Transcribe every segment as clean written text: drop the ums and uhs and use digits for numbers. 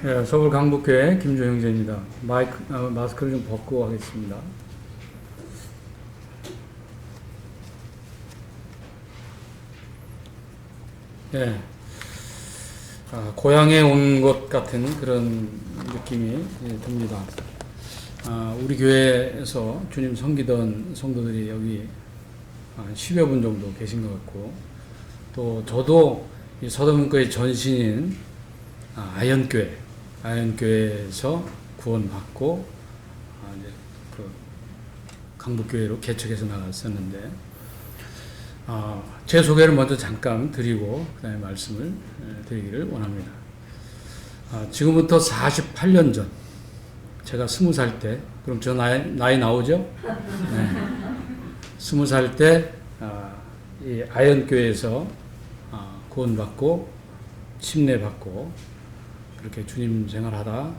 예, 서울 강북교회 김조형제입니다. 마스크를 좀 벗고 하겠습니다. 예, 고향에 온 것 같은 그런 느낌이 듭니다. 우리 교회에서 주님 섬기던 성도들이 여기 10여 분 정도 계신 것 같고, 또 저도 이 서대문교회 전신인 아현교회에서 구원받고 이제 그 강북교회로 개척해서 나갔었는데, 제 소개를 먼저 잠깐 드리고 그다음에 말씀을 드리기를 원합니다. 지금부터 48년 전, 제가 20살 때, 그럼 저 나이 나오죠? 네. 20살 때 이 아현교회에서 구원받고 침례받고 그렇게 주님 생활하다,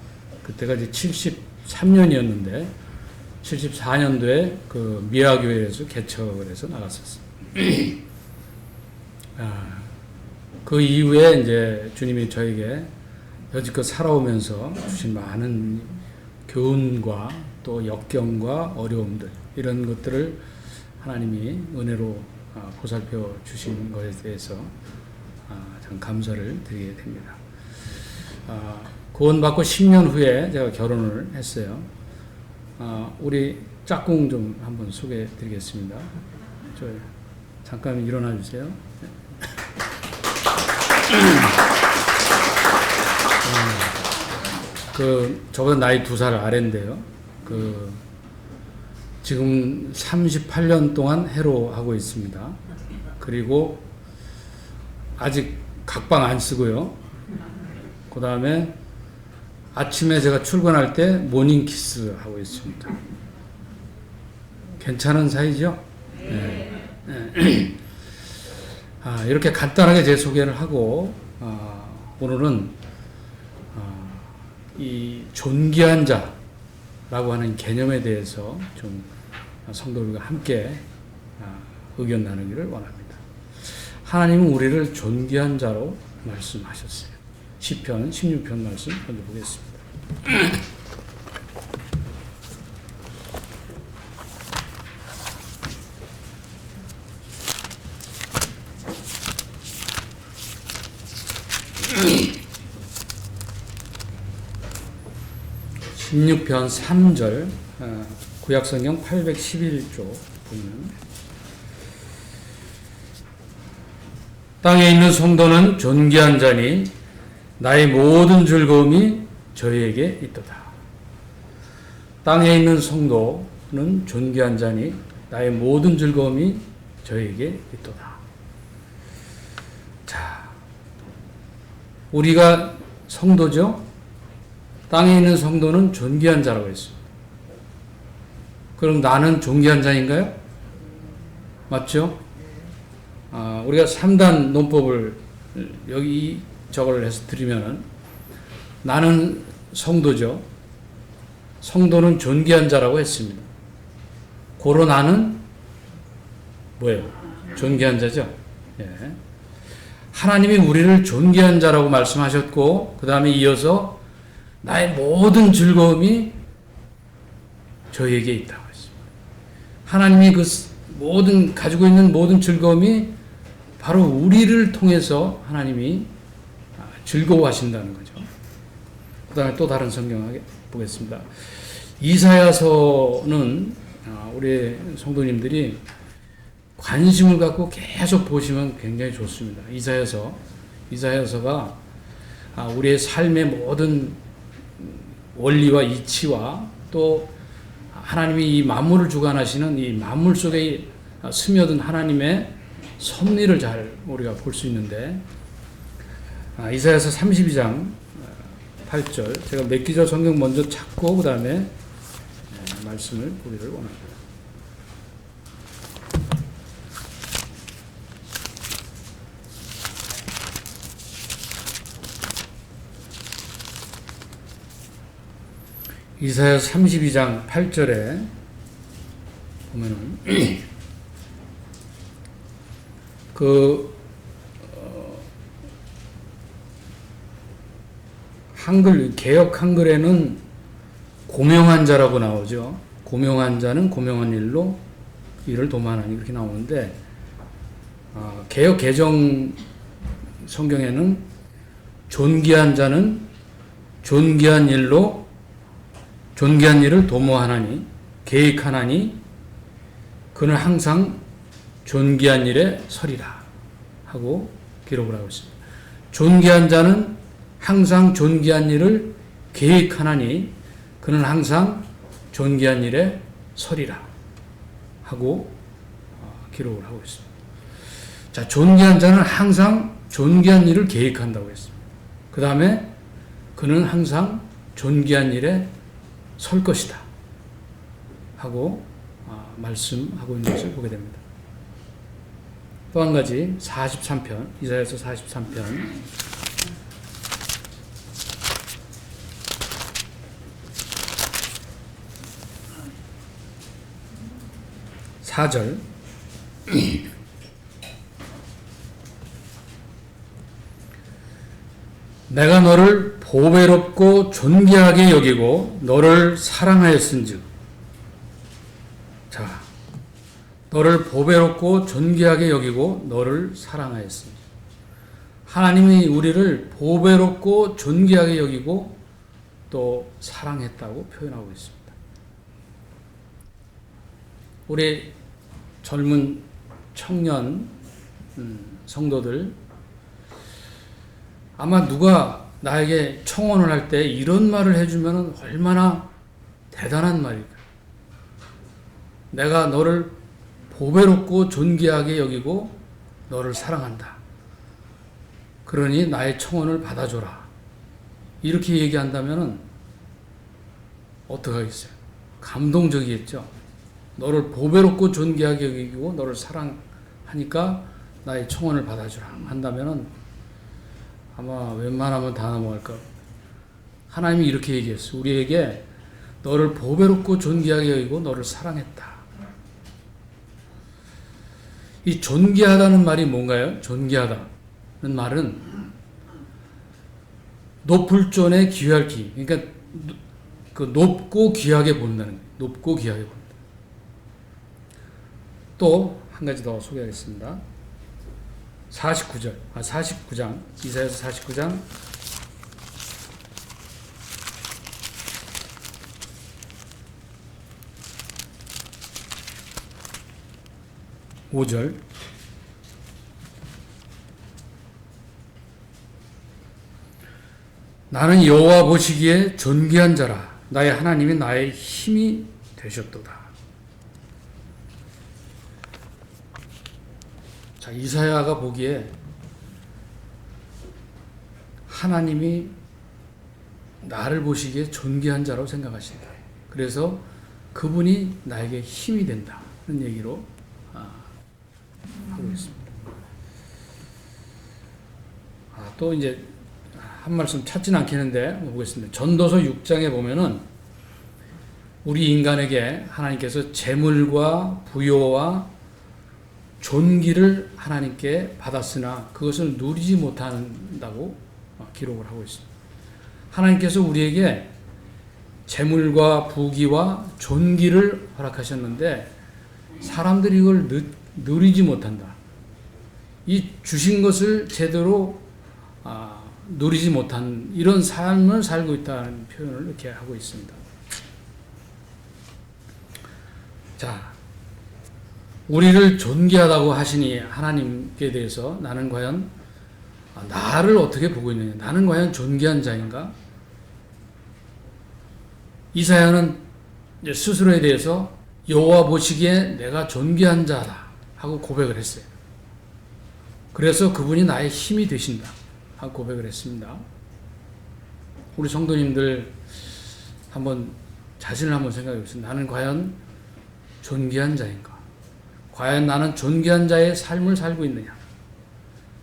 그때가 이제 73년이었는데 74년도에 그 미아교회에서 개척을 해서 나갔었어요. 그 이후에 이제 주님이 저에게 여지껏 살아오면서 주신 많은 교훈과 또 역경과 어려움들, 이런 것들을 하나님이 은혜로 보살펴 주신 것에 대해서 참 감사를 드리게 됩니다. 구원받고 10년 후에 제가 결혼을 했어요. 우리 짝꿍 좀 한번 소개해 드리겠습니다. 잠깐 일어나 주세요. 저보다 나이 2살 아래인데요. 지금 38년 동안 해로하고 있습니다. 그리고 아직 각방 안 쓰고요. 그 다음에 아침에 제가 출근할 때 모닝키스 하고 있습니다. 괜찮은 사이죠? 네. 네. 이렇게 간단하게 제 소개를 하고, 오늘은 이 존귀한 자라고 하는 개념에 대해서 좀 성도들과 함께 의견 나누기를 원합니다. 하나님은 우리를 존귀한 자로 말씀하셨어요. 시편 16편 말씀 먼저 보겠습니다. 16편 3절, 구약성경 811조 보면, 땅에 있는 성도는 존귀한 자니 나의 모든 즐거움이 저희에게 있도다. 땅에 있는 성도는 존귀한 자니 나의 모든 즐거움이 저희에게 있도다. 자, 우리가 성도죠? 땅에 있는 성도는 존귀한 자라고 했습니다. 그럼 나는 존귀한 자인가요? 맞죠? 우리가 3단 논법을 여기 저걸 해서 드리면, 나는 성도죠. 성도는 존귀한 자라고 했습니다. 고로 나는 뭐예요? 존귀한 자죠. 예. 하나님이 우리를 존귀한 자라고 말씀하셨고, 그 다음에 이어서 나의 모든 즐거움이 저희에게 있다고 했습니다. 하나님이 가지고 있는 모든 즐거움이 바로 우리를 통해서 하나님이 즐거워하신다는 거죠. 그 다음에 또 다른 성경 보겠습니다. 이사야서는 우리 성도님들이 관심을 갖고 계속 보시면 굉장히 좋습니다. 이사야서가 우리의 삶의 모든 원리와 이치와 또 하나님이 이 만물을 주관하시는 이 만물 속에 스며든 하나님의 섭리를 잘 우리가 볼 수 있는데, 이사야서 32장 8절, 제가 몇 기절 성경 먼저 찾고 그 다음에 말씀을 보기를 원합니다. 이사야서 32장 8절에 보면은 한글, 개역 한글에는 고명한 자라고 나오죠. 고명한 자는 고명한 일로 이를 도만하니 그렇게 나오는데, 개역 개정 성경에는 존귀한 자는 존귀한 일로 존귀한 일을 도모하나니 계획하나니 그는 항상 존귀한 일에 서리라 하고 기록을 하고 있습니다. 존귀한 자는 항상 존귀한 일을 계획하나니 그는 항상 존귀한 일에 서리라 하고 기록을 하고 있습니다. 자, 존귀한 자는 항상 존귀한 일을 계획한다고 했습니다. 그 다음에 그는 항상 존귀한 일에 설 것이다 하고 말씀하고 있는 것을 보게 됩니다. 또 한 가지 43편, 이사야서 43편 4절 내가 너를 보배롭고 존귀하게 여기고 너를 사랑하였은즉. 자, 너를 보배롭고 존귀하게 여기고 너를 사랑하였습니다. 하나님이 우리를 보배롭고 존귀하게 여기고 또 사랑했다고 표현하고 있습니다. 우리 젊은 청년 성도들, 아마 누가 나에게 청혼을 할 때 이런 말을 해주면 얼마나 대단한 말일까. 내가 너를 보배롭고 존귀하게 여기고 너를 사랑한다. 그러니 나의 청혼을 받아줘라. 이렇게 얘기한다면 어떡하겠어요? 감동적이겠죠. 너를 보배롭고 존귀하게 여기고 너를 사랑하니까 나의 청혼을 받아주라 한다면 아마 웬만하면 다 넘어갈 것. 하나님이 이렇게 얘기했어요. 우리에게 너를 보배롭고 존귀하게 여기고 너를 사랑했다. 이 존귀하다는 말이 뭔가요? 존귀하다는 말은 높을 존에 귀할 기. 그러니까 그 높고 귀하게 본다는 거예요. 높고 귀하게 본다. 또 한 가지 더 소개하겠습니다. 49장, 이사야서 49장 5절. 나는 여호와 보시기에 존귀한 자라. 나의 하나님이 나의 힘이 되셨도다. 자, 이사야가 보기에 하나님이 나를 보시기에 존귀한 자라고 생각하신다. 그래서 그분이 나에게 힘이 된다. 그런 얘기로 하고 있습니다. 또 이제 한 말씀 찾지는 않겠는데 보겠습니다. 전도서 6장에 보면은 우리 인간에게 하나님께서 재물과 부요와 존귀를 하나님께 받았으나 그것을 누리지 못한다고 기록을 하고 있습니다. 하나님께서 우리에게 재물과 부귀와 존귀를 허락하셨는데 사람들이 이걸 누리지 못한다. 이 주신 것을 제대로 누리지 못한 이런 삶을 살고 있다는 표현을 이렇게 하고 있습니다. 자, 우리를 존귀하다고 하시니 하나님께 대해서 나는 과연 나를 어떻게 보고 있느냐? 나는 과연 존귀한 자인가? 이사야는 스스로에 대해서 여호와 보시기에 내가 존귀한 자다 하고 고백을 했어요. 그래서 그분이 나의 힘이 되신다 하고 고백을 했습니다. 우리 성도님들 한번 자신을 한번 생각해 보세요. 나는 과연 존귀한 자인가? 과연 나는 존귀한 자의 삶을 살고 있느냐?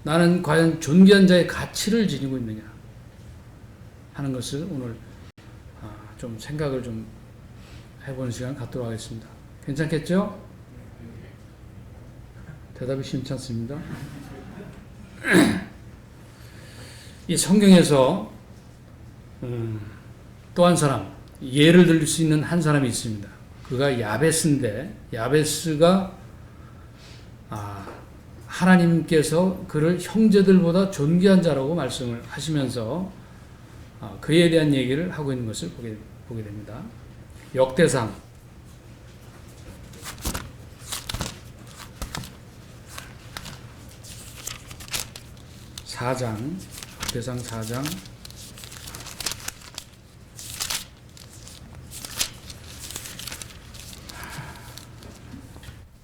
나는 과연 존귀한 자의 가치를 지니고 있느냐? 하는 것을 오늘 좀 생각을 좀 해보는 시간 갖도록 하겠습니다. 괜찮겠죠? 대답이 심찮습니다. 이 성경에서 또 한 사람, 예를 들 수 있는 한 사람이 있습니다. 그가 야베스인데, 야베스가 하나님께서 그를 형제들보다 존귀한 자라고 말씀을 하시면서 그에 대한 얘기를 하고 있는 것을 보게 됩니다. 역대상 4장, 역대상 4장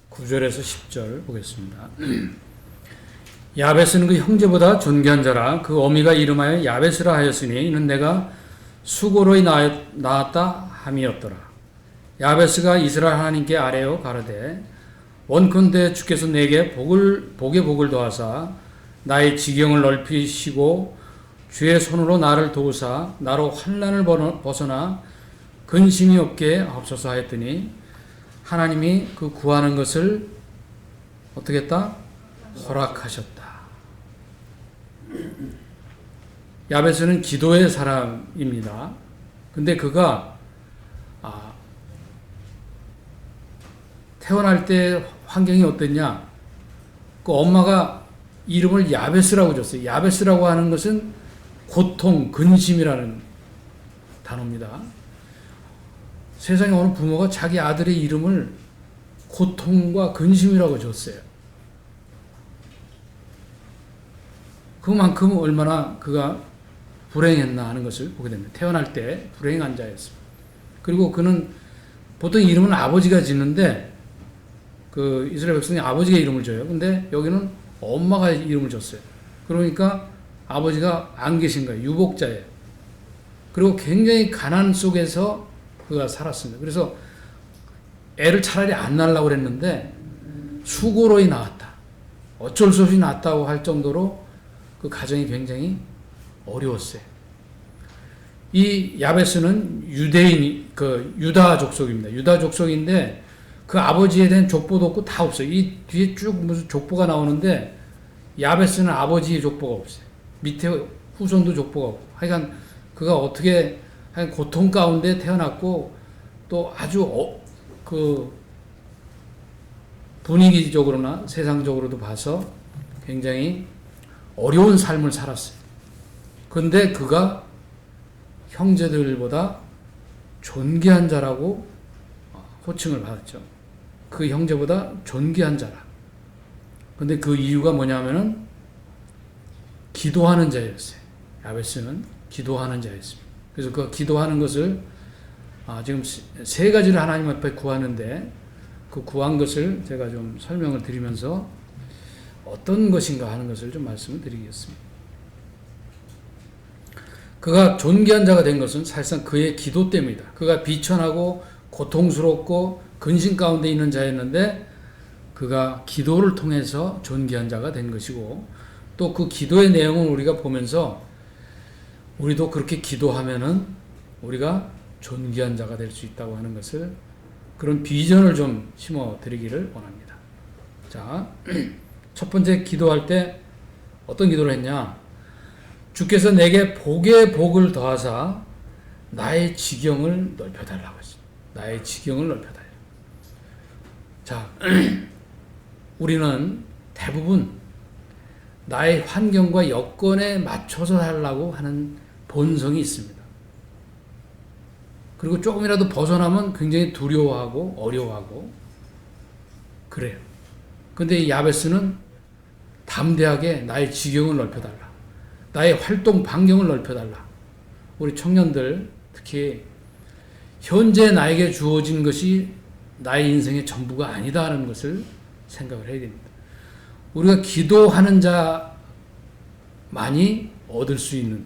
9절에서 10절 보겠습니다. 야베스는 그 형제보다 존귀한 자라. 그 어미가 이름하여 야베스라 하였으니 이는 내가 수고로이 낳았다 함이었더라. 야베스가 이스라엘 하나님께 아뢰어 가로되 원컨대 주께서 내게 복에 복을 더하사 나의 지경을 넓히시고 주의 손으로 나를 도우사 나로 환난을 벗어나 근심이 없게 하옵소서 하였더니 하나님이 그 구하는 것을 어떻게 했다? 허락하셨다. 야베스는 기도의 사람입니다. 근데 그가 태어날 때 환경이 어땠냐? 그 엄마가 이름을 야베스라고 줬어요. 야베스라고 하는 것은 고통, 근심이라는 단어입니다. 세상에 어느 부모가 자기 아들의 이름을 고통과 근심이라고 줬어요. 그만큼 얼마나 그가 불행했나 하는 것을 보게 됩니다. 태어날 때 불행한 자였습니다. 그리고 그는 보통 이름은 아버지가 짓는데 그 이스라엘 백성이 아버지가 이름을 줘요. 근데 여기는 엄마가 이름을 줬어요. 그러니까 아버지가 안 계신 거예요. 유복자예요. 그리고 굉장히 가난 속에서 그가 살았습니다. 그래서 애를 차라리 안 낳으려고 그랬는데 수고로이 낳았다. 어쩔 수 없이 낳았다고 할 정도로 그 가정이 굉장히 어려웠어요. 이 야베스는 유다 족속입니다. 유다 족속인데 그 아버지에 대한 족보도 없고 다 없어요. 이 뒤에 쭉 무슨 족보가 나오는데 야베스는 아버지의 족보가 없어요. 밑에 후손도 족보가 없고. 하여간 그가 어떻게 고통 가운데 태어났고 또 아주 분위기적으로나 세상적으로도 봐서 굉장히 어려운 삶을 살았어요. 그런데 그가 형제들보다 존귀한 자라고 호칭을 받았죠. 그 형제보다 존귀한 자라. 그런데 그 이유가 뭐냐면은 기도하는 자였어요. 야베스는 기도하는 자였습니다. 그래서 그 기도하는 것을 지금 세 가지를 하나님 앞에 구하는데 그 구한 것을 제가 좀 설명을 드리면서 어떤 것인가 하는 것을 좀 말씀을 드리겠습니다. 그가 존귀한 자가 된 것은 사실상 그의 기도 때문이다. 그가 비천하고 고통스럽고 근심 가운데 있는 자였는데 그가 기도를 통해서 존귀한 자가 된 것이고 또 그 기도의 내용을 우리가 보면서 우리도 그렇게 기도하면은 우리가 존귀한 자가 될 수 있다고 하는 것을 그런 비전을 좀 심어 드리기를 원합니다. 자, 첫 번째 기도할 때 어떤 기도를 했냐? 주께서 내게 복에 복을 더하사 나의 지경을 넓혀달라고 했습니다. 나의 지경을 넓혀달라. 자, 우리는 대부분 나의 환경과 여건에 맞춰서 살라고 하는 본성이 있습니다. 그리고 조금이라도 벗어나면 굉장히 두려워하고 어려워하고 그래요. 근데 이 야베스는 담대하게 나의 지경을 넓혀달라. 나의 활동 반경을 넓혀달라. 우리 청년들 특히 현재 나에게 주어진 것이 나의 인생의 전부가 아니다 하는 것을 생각을 해야 됩니다. 우리가 기도하는 자만이 얻을 수 있는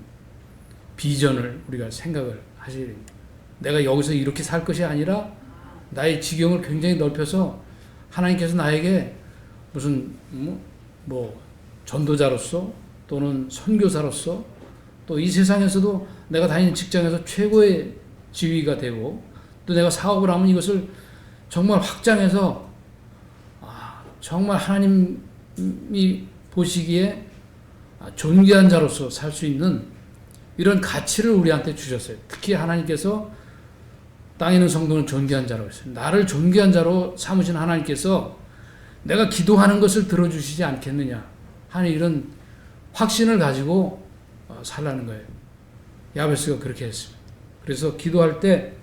비전을 우리가 생각을 하셔야 됩니다. 내가 여기서 이렇게 살 것이 아니라 나의 지경을 굉장히 넓혀서 하나님께서 나에게 무슨 전도자로서 또는 선교사로서 또 이 세상에서도 내가 다니는 직장에서 최고의 지위가 되고 또 내가 사업을 하면 이것을 정말 확장해서 정말 하나님이 보시기에 존귀한 자로서 살 수 있는 이런 가치를 우리한테 주셨어요. 특히 하나님께서 땅에 있는 성도는 존귀한 자라고 했어요. 나를 존귀한 자로 삼으신 하나님께서 내가 기도하는 것을 들어주시지 않겠느냐 하는 이런 확신을 가지고 살라는 거예요. 야베스가 그렇게 했습니다. 그래서 기도할 때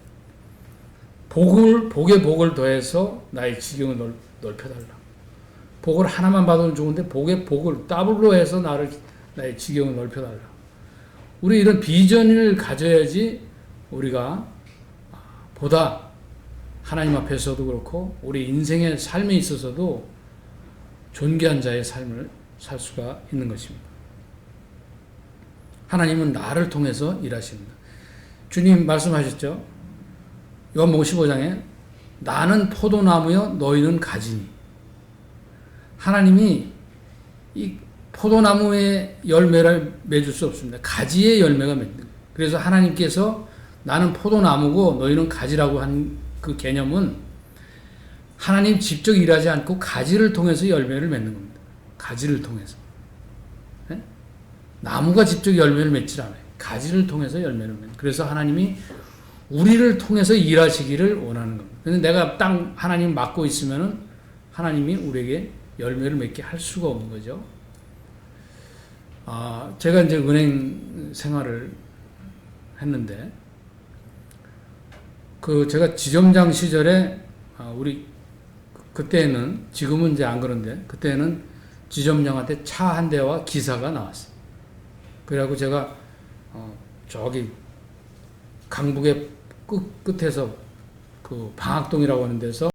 복에 복을 더해서 나의 지경을 넓혀달라. 복을 하나만 받으면 좋은데 복에 복을 더블로 해서 나의 지경을 넓혀달라. 우리 이런 비전을 가져야지 우리가 보다 하나님 앞에서도 그렇고 우리 인생의 삶에 있어서도 존귀한 자의 삶을 살 수가 있는 것입니다. 하나님은 나를 통해서 일하십니다. 주님 말씀하셨죠. 요한복음 15장에 나는 포도나무여 너희는 가지니. 하나님이 이 포도나무의 열매를 맺을 수 없습니다. 가지의 열매가 맺는 거예요. 그래서 하나님께서 나는 포도나무고 너희는 가지라고 한 그 개념은 하나님 직접 일하지 않고 가지를 통해서 열매를 맺는 겁니다. 가지를 통해서. 네? 나무가 직접 열매를 맺지 않아요. 가지를 통해서 열매를 맺는. 그래서 하나님이 우리를 통해서 일하시기를 원하는 겁니다. 근데 내가 땅 하나님 맡고 있으면은 하나님이 우리에게 열매를 맺게 할 수가 없는 거죠. 제가 이제 은행 생활을 했는데, 제가 지점장 시절에, 그때는, 지금은 이제 안 그런데, 그때는 지점장한테 차 한 대와 기사가 나왔어요. 그래갖고 제가, 저기, 강북의 끝에서 그 방학동이라고 하는 데서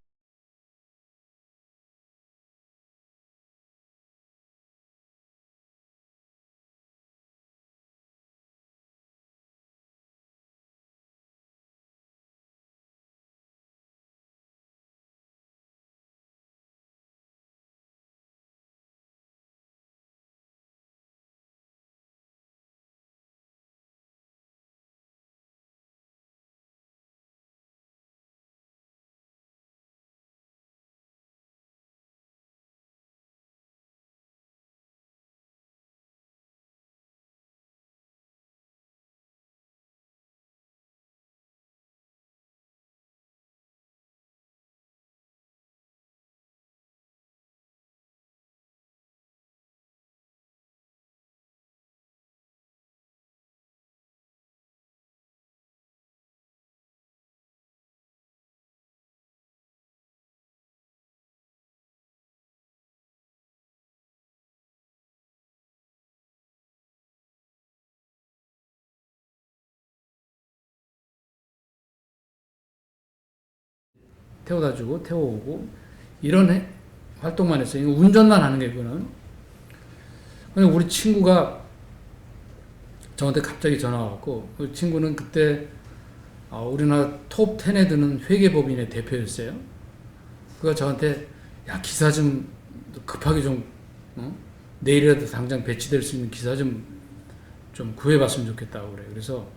태워다 주고 태워오고 이런 활동만 했어요. 운전만 하는 게 그거는. 근데 우리 친구가 저한테 갑자기 전화 왔고, 그 친구는 그때 우리나라 톱 10에 드는 회계법인의 대표였어요. 그가 저한테 야 기사 좀 급하게 좀 내일이라도 당장 배치될 수 있는 기사 좀 구해봤으면 좋겠다고 그래. 그래서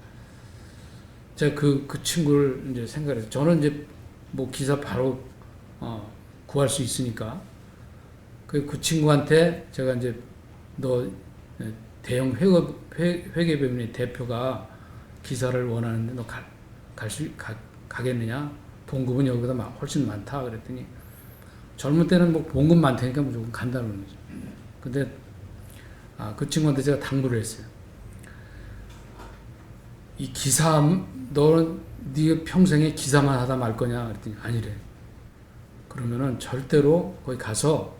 제가 그 친구를 이제 생각해서 저는 이제 뭐 기사 바로 구할 수 있으니까 그 친구한테 제가 이제 너 대형 회계법인의 대표가 기사를 원하는데 너 가겠느냐? 봉급은 여기보다 훨씬 많다 그랬더니 젊은 때는 뭐 봉급 많다니까 무조건 간다는 거죠. 근데 그 친구한테 제가 당부를 했어요. 이 기사 네 평생에 기사만 하다 말 거냐? 그랬더니 아니래. 그러면은 절대로 거기 가서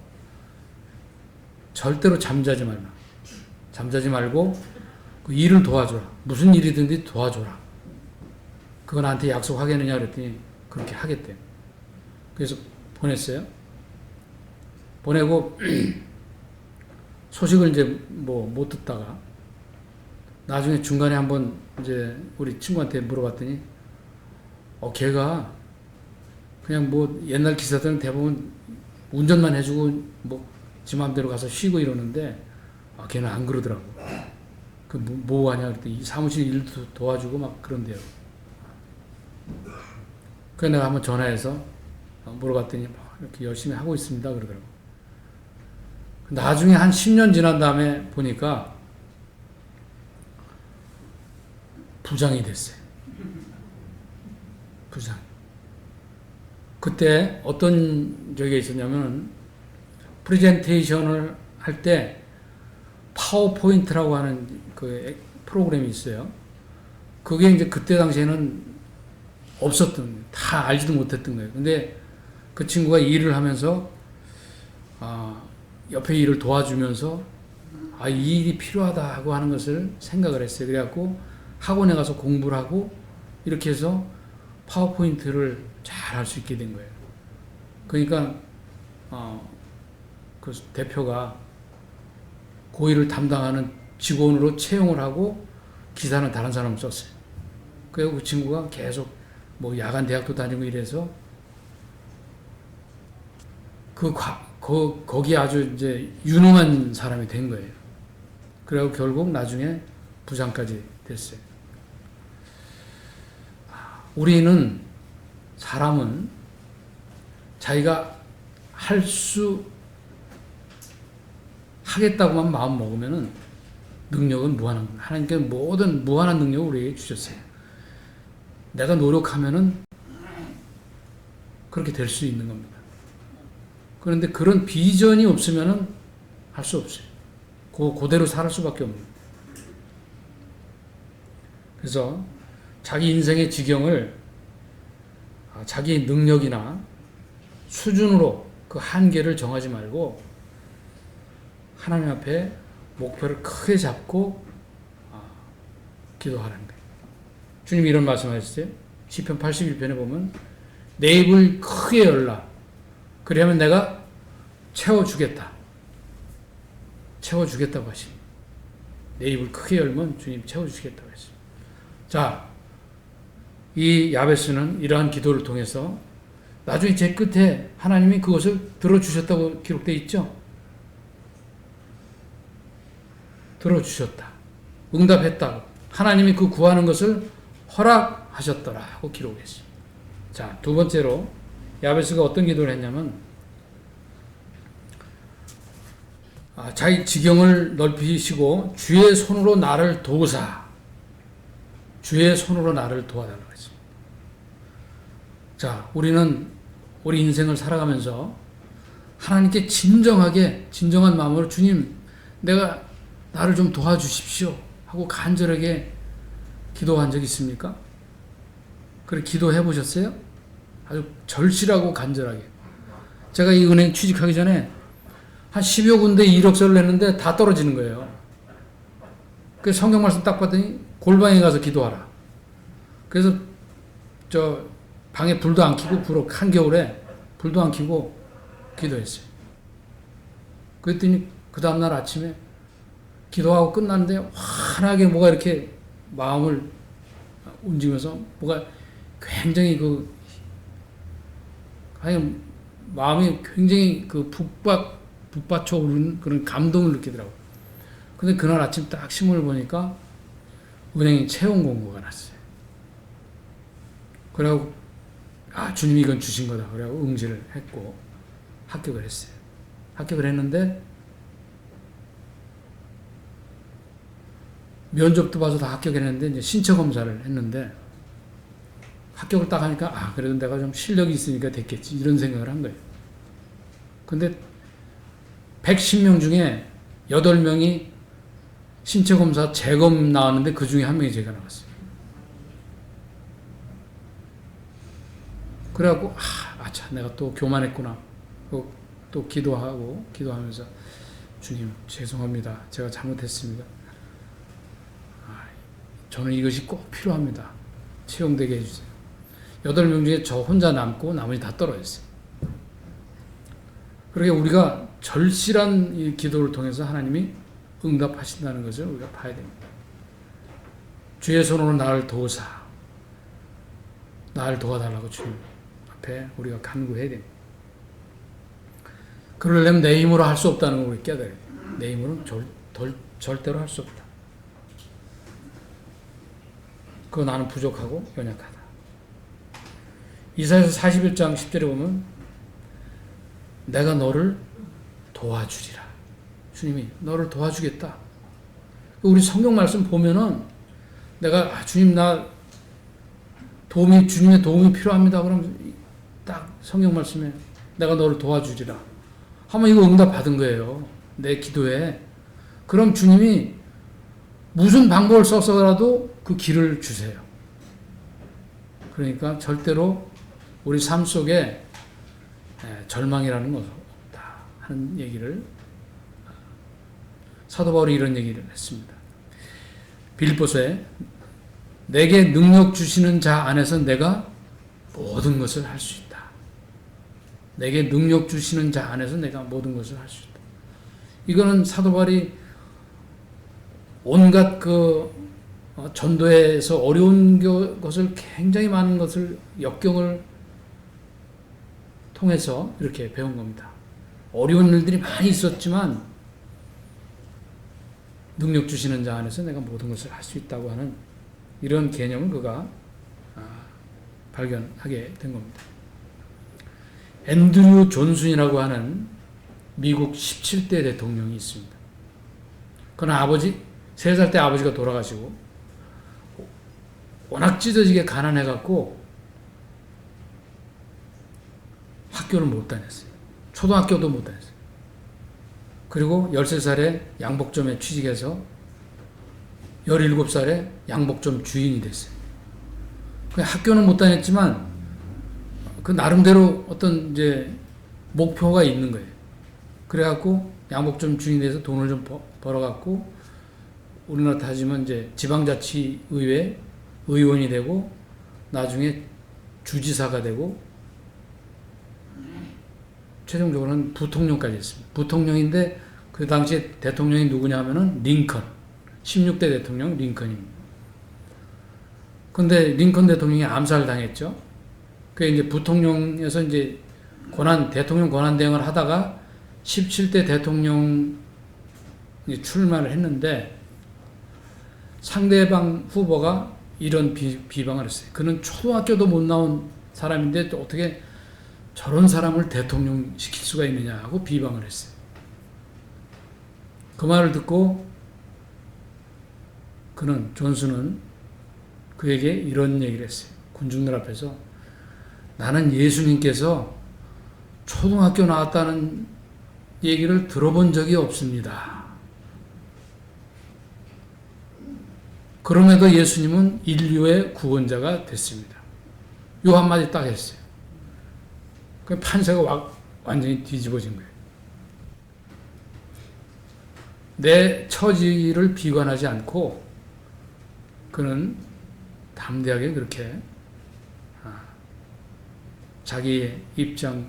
절대로 잠자지 말라. 잠자지 말고 그 일을 도와줘라. 무슨 일이든지 도와줘라. 그거 나한테 약속하겠느냐? 그랬더니 그렇게 하겠대. 그래서 보냈어요. 보내고 소식을 이제 뭐 못 듣다가 나중에 중간에 한번 이제 우리 친구한테 물어봤더니 걔가 그냥 뭐 옛날 기사들은 대부분 운전만 해주고 뭐 지 맘대로 가서 쉬고 이러는데 걔는 안 그러더라고. 뭐 하냐 그랬더니 이 사무실 일도 도와주고 막 그런데요. 그래서 내가 한번 전화해서 물어봤더니 이렇게 열심히 하고 있습니다 그러더라고. 나중에 한 10년 지난 다음에 보니까 부장이 됐어요. 부장. 그때 어떤 적이 있었냐면 프레젠테이션을 할 때 파워포인트라고 하는 그 프로그램이 있어요. 그게 이제 그때 당시에는 없었던 거예요. 다 알지도 못했던 거예요. 근데 그 친구가 일을 하면서 옆에 일을 도와주면서 이 일이 필요하다 하고 하는 것을 생각을 했어요. 그래갖고 학원에 가서 공부를 하고 이렇게 해서 파워포인트를 잘 할 수 있게 된 거예요. 그러니까 그 대표가 그 일을 담당하는 직원으로 채용을 하고 기사는 다른 사람을 썼어요. 그리고 그 친구가 계속 뭐 야간 대학도 다니고 이래서 거기 아주 이제 유능한 사람이 된 거예요. 그리고 결국 나중에 부장까지 됐어요. 사람은 자기가 하겠다고만 마음 먹으면은 능력은 무한한 거예요. 하나님께서 모든 무한한 능력을 우리에게 주셨어요. 내가 노력하면은 그렇게 될 수 있는 겁니다. 그런데 그런 비전이 없으면은 할 수 없어요. 그대로 살 수밖에 없는 거예요. 그래서 자기 인생의 지경을 자기 능력이나 수준으로 그 한계를 정하지 말고 하나님 앞에 목표를 크게 잡고 기도하라는 거예요. 주님이 이런 말씀하셨어요. 시편 81편에 보면 내 입을 크게 열라. 그러면 내가 채워주겠다. 채워주겠다고 하십니다. 내 입을 크게 열면 주님 채워주시겠다고 했습니다. 자, 이 야베스는 이러한 기도를 통해서 나중에 제 끝에 하나님이 그것을 들어주셨다고 기록되어 있죠? 들어주셨다. 응답했다. 하나님이 그 구하는 것을 허락하셨더라 하고 기록했습니다. 자, 두 번째로 야베스가 어떤 기도를 했냐면 자기 지경을 넓히시고 주의 손으로 나를 도우사. 주의 손으로 나를 도와달라고 했습니다. 자, 우리는 우리 인생을 살아가면서 하나님께 진정한 마음으로 주님, 나를 좀 도와주십시오 하고 간절하게 기도한 적 있습니까? 그렇게 기도해 보셨어요? 아주 절실하고 간절하게. 제가 이 은행 취직하기 전에 한 10여 군데 이력서를 냈는데 다 떨어지는 거예요. 그 성경 말씀 딱 봤더니 골방에 가서 기도하라. 그래서 방에 불도 안 켜고 한겨울에 불도 안 켜고 기도했어요. 그랬더니 그 다음날 아침에 기도하고 끝났는데 환하게 뭐가 이렇게 마음을 움직이면서 뭐가 굉장히 마음이 굉장히 북받쳐 오르는 그런 감동을 느끼더라고요. 근데 그날 아침 딱 신문을 보니까 은행에 채용 공고가 났어요. 그래갖고 주님이 이건 주신 거다. 그래갖고 응시를 했고 합격을 했어요. 합격을 했는데 면접도 봐서 다 합격했는데 이제 신체 검사를 했는데 합격을 딱 하니까 그래도 내가 좀 실력이 있으니까 됐겠지 이런 생각을 한 거예요. 근데 110명 중에 8명이 신체 검사 재검 나왔는데 그 중에 한 명이 제가 나왔어요. 그래갖고 내가 또 교만했구나. 또 기도하면서 주님 죄송합니다. 제가 잘못했습니다. 저는 이것이 꼭 필요합니다. 채용되게 해주세요. 8명 중에 저 혼자 남고 나머지 다 떨어졌어요. 그러니까 우리가 절실한 이 기도를 통해서 하나님이 응답하신다는 것을 우리가 봐야 됩니다. 주의 손으로 나를 도우사. 나를 도와달라고 주님 앞에 우리가 간구해야 됩니다. 그러려면 내 힘으로 할 수 없다는 걸 우리 깨달아야 돼요. 내 힘으로는 절대로 할 수 없다. 나는 부족하고 연약하다. 이사야서 41장 10절에 보면 내가 너를 도와주리라. 주님이 너를 도와주겠다. 우리 성경 말씀 보면은 내가 주님 주님의 도움이 필요합니다. 그럼 딱 성경 말씀에 내가 너를 도와주리라 하면 이거 응답 받은 거예요. 내 기도에. 그럼 주님이 무슨 방법을 써서라도 그 길을 주세요. 그러니까 절대로 우리 삶 속에 절망이라는 것은 없다 하는 얘기를 사도 바울이 이런 얘기를 했습니다. 빌립보서에 내게 능력 주시는 자 안에서 내가 모든 것을 할 수 있다. 내게 능력 주시는 자 안에서 내가 모든 것을 할 수 있다. 이거는 사도 바울이 온갖 전도에서 어려운 것을 굉장히 많은 것을 역경을 통해서 이렇게 배운 겁니다. 어려운 일들이 많이 있었지만 능력 주시는 자 안에서 내가 모든 것을 할 수 있다고 하는 이런 개념을 그가 발견하게 된 겁니다. 앤드류 존슨이라고 하는 미국 17대 대통령이 있습니다. 그는 3살 때 아버지가 돌아가시고 워낙 찢어지게 가난해갖고 학교를 못 다녔어요. 초등학교도 못 다녔어요. 그리고 13살에 양복점에 취직해서 17살에 양복점 주인이 됐어요. 학교는 못 다녔지만 그 나름대로 어떤 이제 목표가 있는 거예요. 그래갖고 양복점 주인이 돼서 돈을 좀 벌어갖고 우리나라 따지면 이제 지방자치의회 의원이 되고 나중에 주지사가 되고 최종적으로는 부통령까지 했습니다. 부통령인데 그 당시에 대통령이 누구냐 하면은 링컨, 16대 대통령 링컨입니다. 근데 링컨 대통령이 암살당했죠. 그 이제 부통령에서 이제 대통령 권한 대행을 하다가 17대 대통령 출마를 했는데 상대방 후보가 이런 비방을 했어요. 그는 초등학교도 못 나온 사람인데 또 어떻게 저런 사람을 대통령 시킬 수가 있느냐 하고 비방을 했어요. 그 말을 듣고 존슨은 그에게 이런 얘기를 했어요. 군중들 앞에서 나는 예수님께서 초등학교 나왔다는 얘기를 들어본 적이 없습니다. 그럼에도 예수님은 인류의 구원자가 됐습니다. 요 한마디 딱 했어요. 그 판세가 완전히 뒤집어진 거예요. 내 처지를 비관하지 않고 그는 담대하게 그렇게 자기의 입장을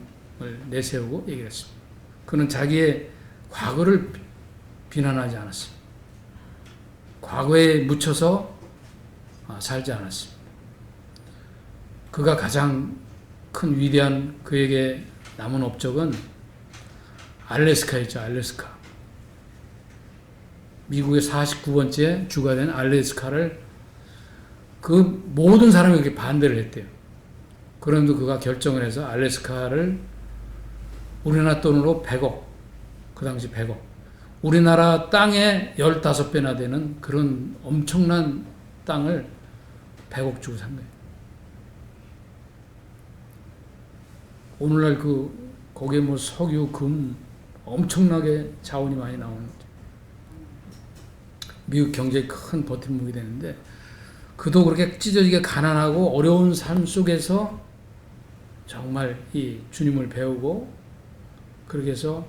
내세우고 얘기를 했습니다. 그는 자기의 과거를 비난하지 않았습니다. 과거에 묻혀서 살지 않았습니다. 그가 가장 큰 위대한 그에게 남은 업적은 알래스카였죠. 알래스카. 미국의 49번째 주가 된 알래스카를 그 모든 사람이 그렇게 반대를 했대요. 그런데 그가 결정을 해서 알래스카를 우리나라 돈으로 100억, 그 당시 100억, 우리나라 땅의 15배나 되는 그런 엄청난 땅을 100억 주고 산 거예요. 오늘날 거기에 뭐 석유, 금, 엄청나게 자원이 많이 나오는 거죠. 미국 경제의 큰 버팀목이 되는데, 그도 그렇게 찢어지게 가난하고 어려운 삶 속에서 정말 이 주님을 배우고, 그렇게 해서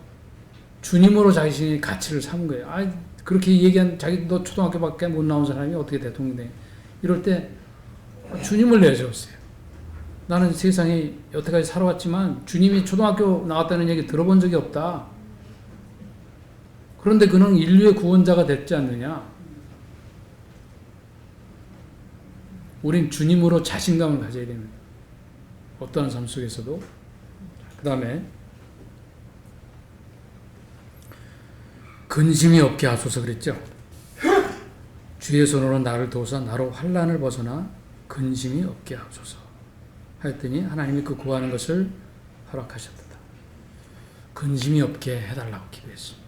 주님으로 자신의 가치를 삼은 거예요. 그렇게 얘기한, 너 초등학교밖에 못 나온 사람이 어떻게 대통령이 돼? 이럴 때 주님을 내세웠어요. 나는 세상에 여태까지 살아왔지만 주님이 초등학교 나왔다는 얘기 들어본 적이 없다. 그런데 그는 인류의 구원자가 됐지 않느냐? 우린 주님으로 자신감을 가져야 됩니다. 어떠한 삶 속에서도. 그 다음에 근심이 없게 하소서 그랬죠. 주의 손으로 나를 도우사 나로 환난을 벗어나 근심이 없게 하소서 하였더니 하나님이 그 구하는 것을 허락하셨다. 근심이 없게 해달라고 기도했습니다.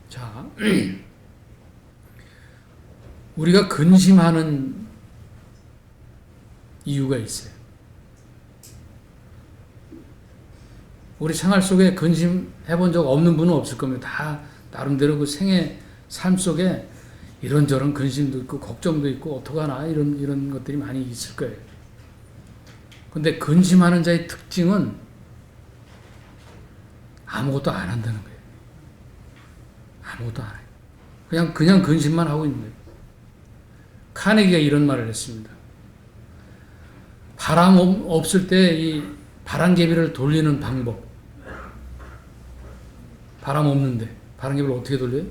자, 우리가 근심하는 이유가 있어요. 우리 생활 속에 근심해 본 적 없는 분은 없을 겁니다. 다 나름대로 그 생애 삶 속에 이런저런 근심도 있고 걱정도 있고 어떡하나 이런 것들이 많이 있을 거예요. 근데 근심하는 자의 특징은 아무것도 안 한다는 거예요. 아무것도 안 해요. 그냥 근심만 하고 있는 거예요. 카네기가 이런 말을 했습니다. 바람 없을 때 이 바람개비를 돌리는 방법. 바람 없는데 바람개비를 어떻게 돌려요?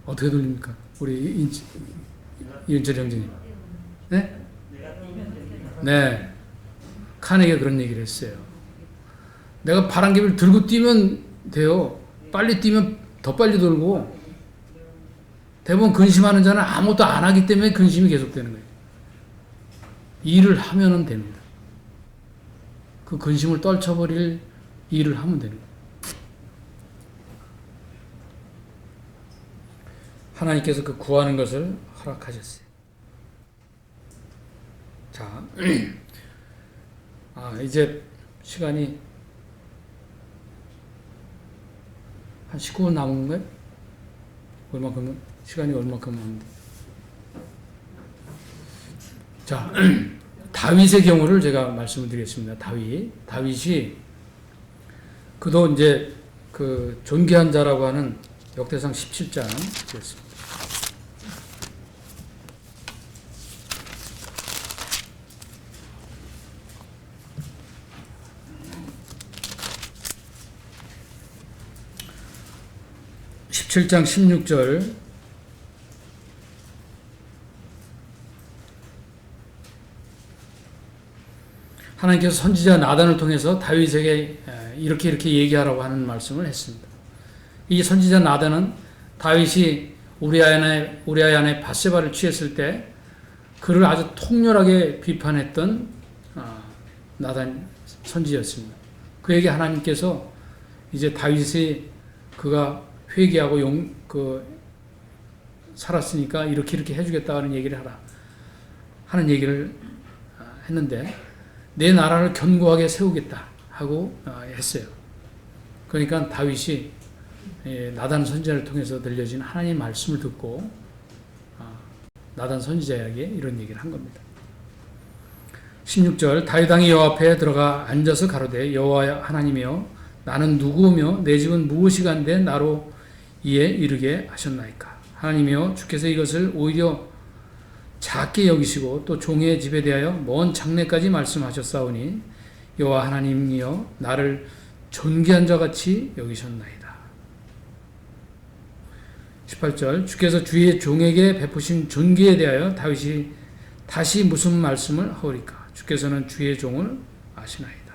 어떻게 돌립니까? 우리 이은철 형제님. 네? 네. 카네기가 그런 얘기를 했어요. 내가 바람개비를 들고 뛰면 돼요. 빨리 뛰면 더 빨리 돌고, 대부분 근심하는 자는 아무것도 안 하기 때문에 근심이 계속되는 거예요. 일을 하면은 됩니다. 그 근심을 떨쳐버릴 일을 하면 되는 거예요. 하나님께서 그 구하는 것을 허락하셨어요. 자, 이제 시간이 한 19분 남은 거예요? 얼마큼, 시간이 얼마큼 남은데. 자, 다윗의 경우를 제가 말씀을 드리겠습니다. 다윗이, 그도 이제 그 존귀한 자라고 하는 역대상 17장 되었습니다. (17장 16절) 하나님께서 선지자 나단을 통해서 다윗에게 이렇게 얘기하라고 하는 말씀을 했습니다. 이 선지자 나단은 다윗이 우리아의 아내 밧세바를 취했을 때 그를 아주 통렬하게 비판했던 나단 선지자였습니다. 그에게 하나님께서 이제 다윗이 그가 회개하고 살았으니까 이렇게 해주겠다는 얘기를 하라 하는 얘기를 했는데, 내 나라를 견고하게 세우겠다 하고 했어요. 그러니까 다윗이 나단 선지자를 통해서 들려진 하나님의 말씀을 듣고 나단 선지자에게 이런 얘기를 한 겁니다. 16절 다윗 왕이 여호와 앞에 들어가 앉아서 가로되 여호와 하나님이여 나는 누구며 내 집은 무엇이간데 나로 이에 이르게 하셨나이까. 하나님이여 주께서 이것을 오히려 작게 여기시고 또 종의 집에 대하여 먼 장래까지 말씀하셨사오니 여호와 하나님이여 나를 존귀한 자같이 여기셨나이다. 18절 주께서 주의 종에게 베푸신 존귀에 대하여 다윗이 다시 무슨 말씀을 하오리까. 주께서는 주의 종을 아시나이다.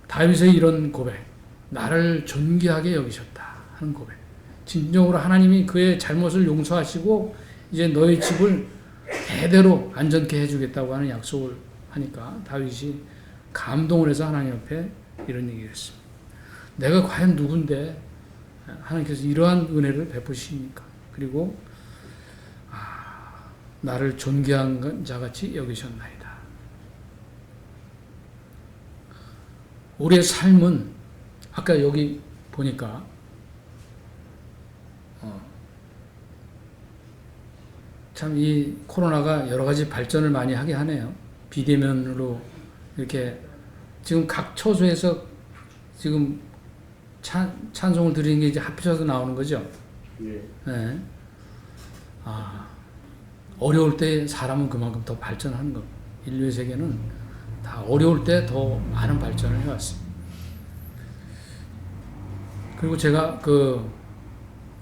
다윗의 이런 고백, 나를 존귀하게 여기셨다 하는 고백, 진정으로 하나님이 그의 잘못을 용서하시고 이제 너의 집을 대대로 안전케 해주겠다고 하는 약속을 하니까 다윗이 감동을 해서 하나님 앞에 이런 얘기를 했습니다. 내가 과연 누군데 하나님께서 이러한 은혜를 베푸시니까. 그리고 나를 존귀한 자같이 여기셨나이다. 우리의 삶은 아까 여기 보니까 참 이 코로나가 여러 가지 발전을 많이 하게 하네요. 비대면으로 이렇게 지금 각 처소에서 지금 찬송을 드리는 게 이제 합쳐서 나오는 거죠. 예. 네. 어려울 때 사람은 그만큼 더 발전하는 겁니다. 인류의 세계는 다 어려울 때 더 많은 발전을 해왔습니다. 그리고 제가 그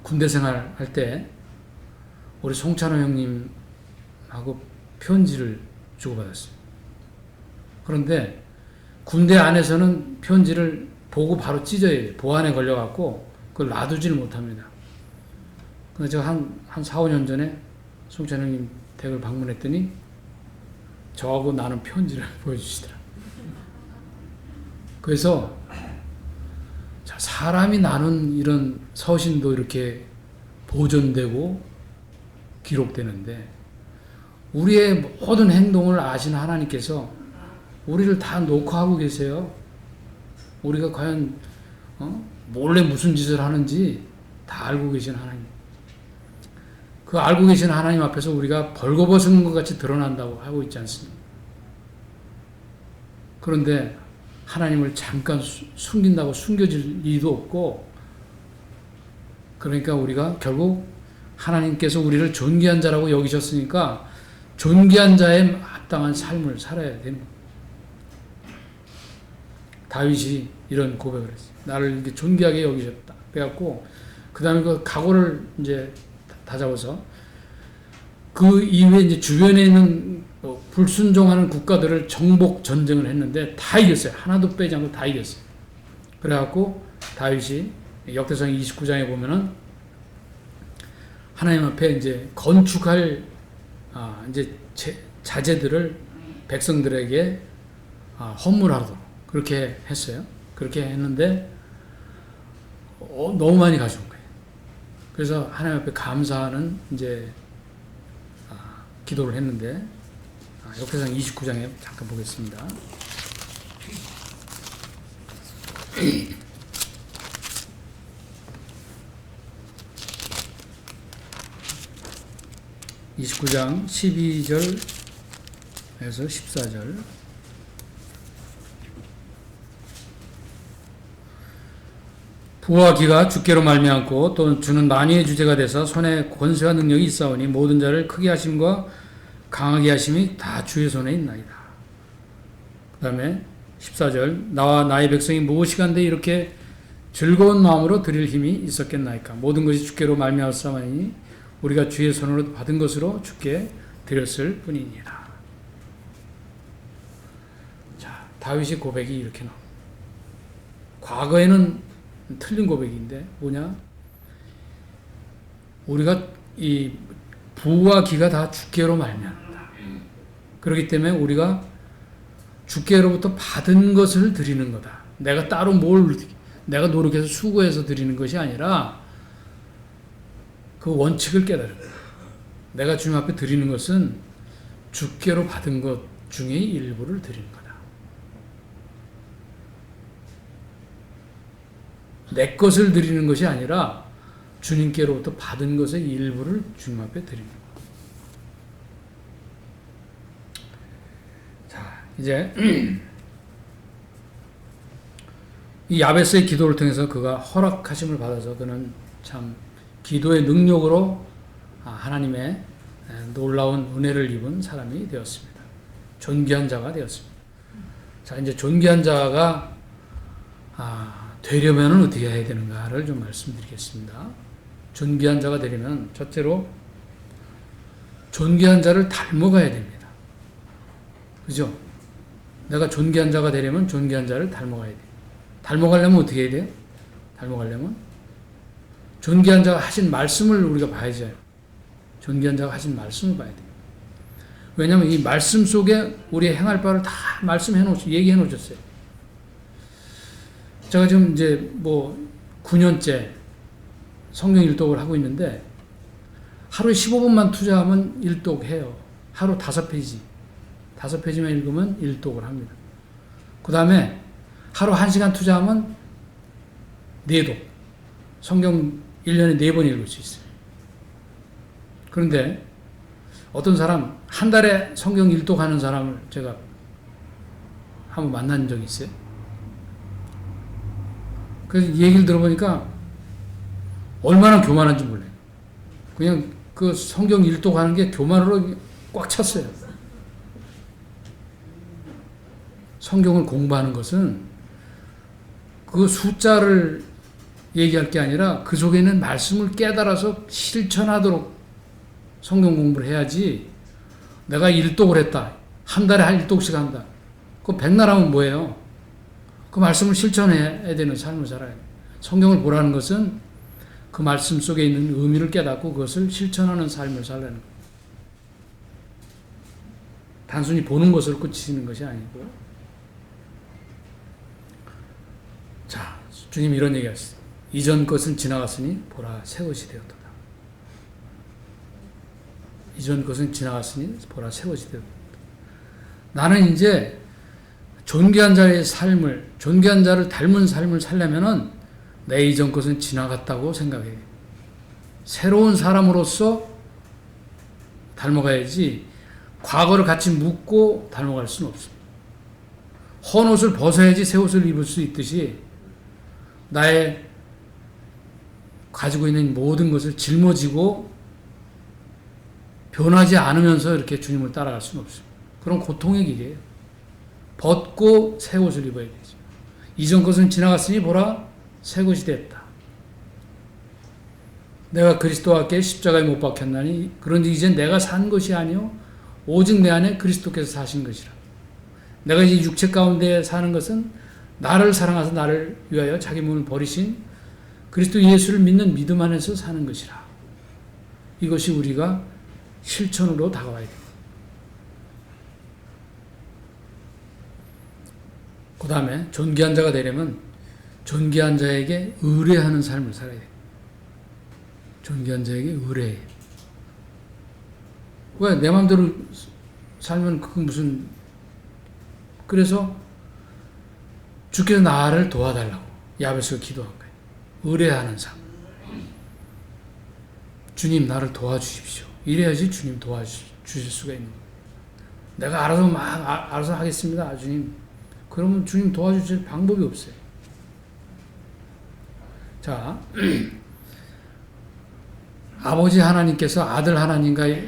군대 생활 할 때 우리 송찬호 형님하고 편지를 주고받았어요. 그런데 군대 안에서는 편지를 보고 바로 찢어야 돼요. 보안에 걸려갖고 그걸 놔두지를 못합니다. 그래서 제가 한 4, 5년 전에 송찬호 형님 댁을 방문했더니 저하고 나는 편지를 보여주시더라고요. 그래서 자, 사람이 나눈 이런 서신도 이렇게 보존되고 기록되는데 우리의 모든 행동을 아시는 하나님께서 우리를 다 녹화하고 계세요. 우리가 과연 몰래 무슨 짓을 하는지 다 알고 계신 하나님. 그 알고 계신 하나님 앞에서 우리가 벌거벗은 것 같이 드러난다고 하고 있지 않습니까? 그런데 하나님을 잠깐 숨긴다고 숨겨질 일도 없고, 그러니까 우리가 결국 하나님께서 우리를 존귀한 자라고 여기셨으니까 존귀한 자에 합당한 삶을 살아야 되는 거예요. 다윗이 이런 고백을 했어요. 나를 이렇게 존귀하게 여기셨다. 그래갖고 그 다음에 그 각오를 이제 다잡아서 그 이후에 이제 주변에 있는 불순종하는 국가들을 정복 전쟁을 했는데 다 이겼어요. 하나도 빼지 않고 다 이겼어요. 그래갖고 다윗이 역대상 29장에 보면은 하나님 앞에 이제 건축할 이제 자재들을 백성들에게 헌물하도록 그렇게 했어요. 그렇게 했는데 너무 많이 가져온 거예요. 그래서 하나님 앞에 감사하는 이제 기도를 했는데 역대상 29장에 잠깐 보겠습니다. (29장) 12절에서 14절. 부와 기가 주께로 말미암고 또 주는 만유의 주제가 돼서 손에 권세와 능력이 있사오니 모든 자를 크게 하심과 강하게 하심이 다 주의 손에 있나이다. 그 다음에 14절 나와 나의 백성이 무엇이간데 이렇게 즐거운 마음으로 드릴 힘이 있었겠나이까. 모든 것이 주께로 말미암았사오니 우리가 주의 손으로 받은 것으로 주께 드렸을 뿐이니라. 자, 다윗의 고백이 이렇게 나옵니다. 과거에는 틀린 고백인데 뭐냐? 우리가 이 부와 기가 다 주께로 말미암다. 그렇기 때문에 우리가 주께로부터 받은 것을 드리는 거다. 내가 따로 내가 노력해서 수고해서 드리는 것이 아니라 그 원칙을 깨달은 거야. 내가 주님 앞에 드리는 것은 주께로 받은 것 중에 일부를 드리는 거다. 내 것을 드리는 것이 아니라 주님께로부터 받은 것의 일부를 주님 앞에 드리는 거다. 자, 이제 이 야베스의 기도를 통해서 그가 허락하심을 받아서 그는 참 기도의 능력으로 하나님의 놀라운 은혜를 입은 사람이 되었습니다. 존귀한 자가 되었습니다. 자, 이제 존귀한 자가 되려면 어떻게 해야 되는가를 좀 말씀드리겠습니다. 존귀한 자가 되려면 첫째로 존귀한 자를 닮아가야 됩니다. 그죠? 내가 존귀한 자가 되려면 존귀한 자를 닮아가야 돼. 닮아가려면 어떻게 해야 돼요? 닮아가려면 존귀한 자가 하신 말씀을 우리가 봐야죠. 존귀한 자가 하신 말씀을 봐야 돼요. 왜냐하면 이 말씀 속에 우리의 행할 바를 다 얘기해 놓으셨어요. 제가 지금 이제 9년째 성경 일독을 하고 있는데 하루에 15분만 투자하면 일독해요. 하루 5페이지. 5페이지만 읽으면 일독을 합니다. 그 다음에 하루 1시간 투자하면 4독. 성경 1년에 4번 읽을 수 있어요. 그런데 어떤 사람, 한 달에 성경 일독하는 사람을 제가 한번 만난 적이 있어요. 그래서 얘기를 들어보니까 얼마나 교만한지 몰라요. 그냥 그 성경 일독하는 게 교만으로 꽉 찼어요. 성경을 공부하는 것은 그 숫자를 얘기할 게 아니라 그 속에 있는 말씀을 깨달아서 실천하도록 성경 공부를 해야지. 내가 일독을 했다. 한 달에 한 일독씩 한다. 그거 백날 하면 뭐예요? 그 말씀을 실천해야 되는 삶을 살아야 돼요. 성경을 보라는 것은 그 말씀 속에 있는 의미를 깨닫고 그것을 실천하는 삶을 살라는 거예요. 단순히 보는 것으로 끝이는 것이 아니고. 자, 주님 이런 얘기 하셨어요. 이전 것은 지나갔으니 보라 새 것이 되었도다. 이전 것은 지나갔으니 보라 새 것이 되었도다. 나는 이제 존귀한 자의 삶을, 존귀한 자를 닮은 삶을 살려면은 내 이전 것은 지나갔다고 생각해. 새로운 사람으로서 닮아가야지 과거를 같이 묻고 닮아갈 수는 없습니다. 헌 옷을 벗어야지 새 옷을 입을 수 있듯이 나의 가지고 있는 모든 것을 짊어지고 변하지 않으면서 이렇게 주님을 따라갈 수는 없습니다. 그런 고통의 길이에요. 벗고 새 옷을 입어야 되죠. 이전 것은 지나갔으니 보라 새 것이 됐다. 내가 그리스도와 함께 십자가에 못 박혔나니 그런데 이제 내가 산 것이 아니요 오직 내 안에 그리스도께서 사신 것이라. 내가 이제 육체 가운데 사는 것은 나를 사랑하사 나를 위하여 자기 몸을 버리신 그리스도 예수를 믿는 믿음 안에서 사는 것이라. 이것이 우리가 실천으로 다가와야 됩니다. 그 다음에 존귀한 자가 되려면 존귀한 자에게 의뢰하는 삶을 살아야 돼요. 존귀한 자에게 의뢰해. 왜? 내 마음대로 살면 그건 무슨, 그래서 주께서 나를 도와달라고 야베스가 기도한 거예요. 의뢰하는 삶. 주님 나를 도와주십시오. 이래야지 주님 도와주실 수가 있는 거예요. 내가 알아서 하겠습니다. 주님. 그러면 주님 도와주실 방법이 없어요. 자, 아버지 하나님께서 아들 하나님과의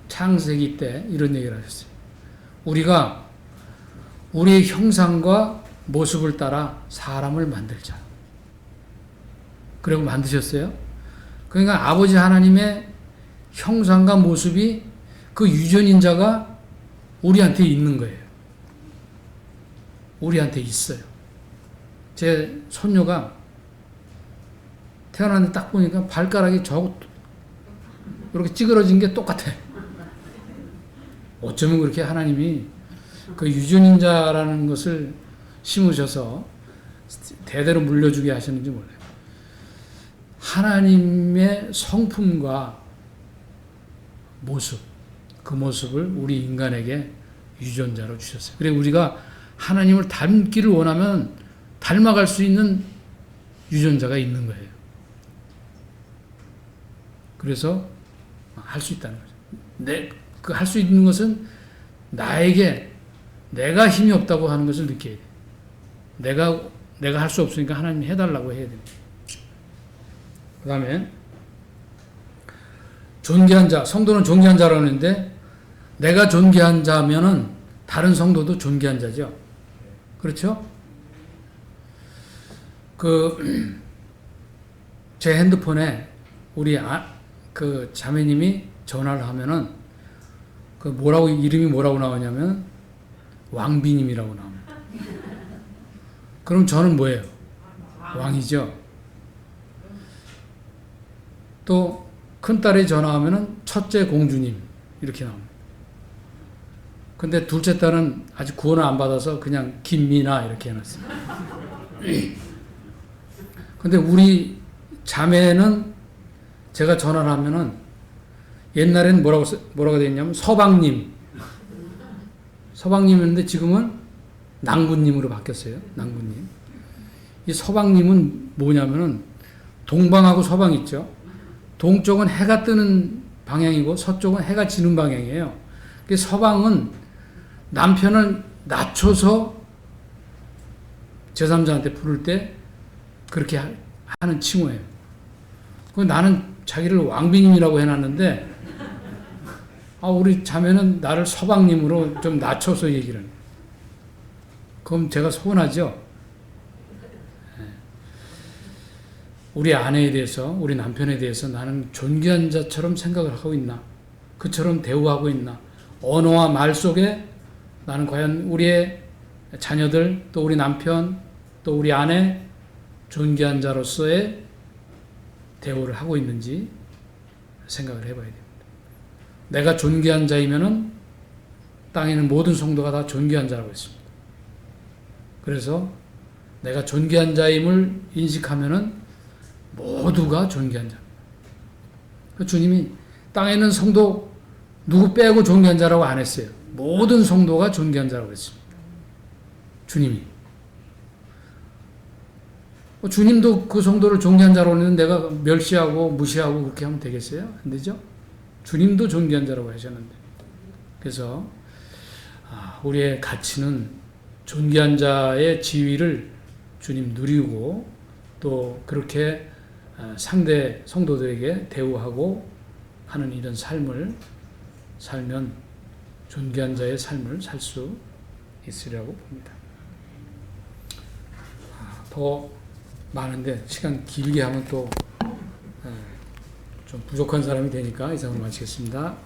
창세기 때 이런 얘기를 하셨어요. 우리가 우리의 형상과 모습을 따라 사람을 만들자. 그리고 만드셨어요. 그러니까 아버지 하나님의 형상과 모습이 그 유전인자가 우리한테 있는 거예요. 우리한테 있어요. 제 손녀가 태어났는데 딱 보니까 발가락이 이렇게 찌그러진 게 똑같아. 어쩌면 그렇게 하나님이 그 유전인자라는 것을 심으셔서 대대로 물려주게 하셨는지 몰라요. 하나님의 성품과 모습, 그 모습을 우리 인간에게 유전자로 주셨어요. 그래서 우리가 하나님을 닮기를 원하면 닮아갈 수 있는 유전자가 있는 거예요. 그래서 할 수 있다는 거죠. 그 할 수 있는 것은 나에게 내가 힘이 없다고 하는 것을 느껴야 돼. 내가 할 수 없으니까 하나님이 해달라고 해야 됩니다. 그 다음에 존귀한 자, 성도는 존귀한 자라고 하는데 내가 존귀한 자면은 다른 성도도 존귀한 자죠. 그렇죠? 제 핸드폰에 우리 그 자매님이 전화를 하면은 이름이 뭐라고 나오냐면 왕비님이라고 나옵니다. 그럼 저는 뭐예요? 왕이죠. 또 큰딸이 전화하면은 첫째 공주님 이렇게 나옵니다. 근데 둘째 딸은 아직 구원을 안 받아서 그냥 김미나 이렇게 해놨어요. 근데 우리 자매는 제가 전화를 하면은 옛날엔 뭐라고 되어 있냐면 서방님이었는데 지금은 낭군님으로 바뀌었어요. 낭군님. 이 서방님은 뭐냐면은 동방하고 서방 있죠. 동쪽은 해가 뜨는 방향이고 서쪽은 해가 지는 방향이에요. 서방은 남편을 낮춰서 제3자한테 부를 때 그렇게 하는 칭호예요. 나는 자기를 왕비님이라고 해놨는데 우리 자매는 나를 서방님으로 좀 낮춰서 얘기를 해요. 그럼 제가 서운하죠? 우리 아내에 대해서, 우리 남편에 대해서 나는 존귀한 자처럼 생각을 하고 있나? 그처럼 대우하고 있나? 언어와 말 속에 나는 과연 우리의 자녀들, 또 우리 남편, 또 우리 아내 존귀한 자로서의 대우를 하고 있는지 생각을 해봐야 됩니다. 내가 존귀한 자이면은 땅에 있는 모든 성도가 다 존귀한 자라고 했습니다. 그래서 내가 존귀한 자임을 인식하면은 모두가 존귀한 자. 주님이 땅에 있는 성도 누구 빼고 존귀한 자라고 안 했어요. 모든 성도가 존귀한 자라고 했습니다. 주님이. 주님도 그 성도를 존귀한 자라고 했는데 내가 멸시하고 무시하고 그렇게 하면 되겠어요? 안 되죠? 주님도 존귀한 자라고 하셨는데. 그래서 우리의 가치는 존귀한 자의 지위를 주님 누리고 또 그렇게 상대 성도들에게 대우하고 하는 이런 삶을 살면 존귀한 자의 삶을 살 수 있으리라고 봅니다. 더 많은데 시간 길게 하면 또 좀 부족한 사람이 되니까 이상으로 마치겠습니다.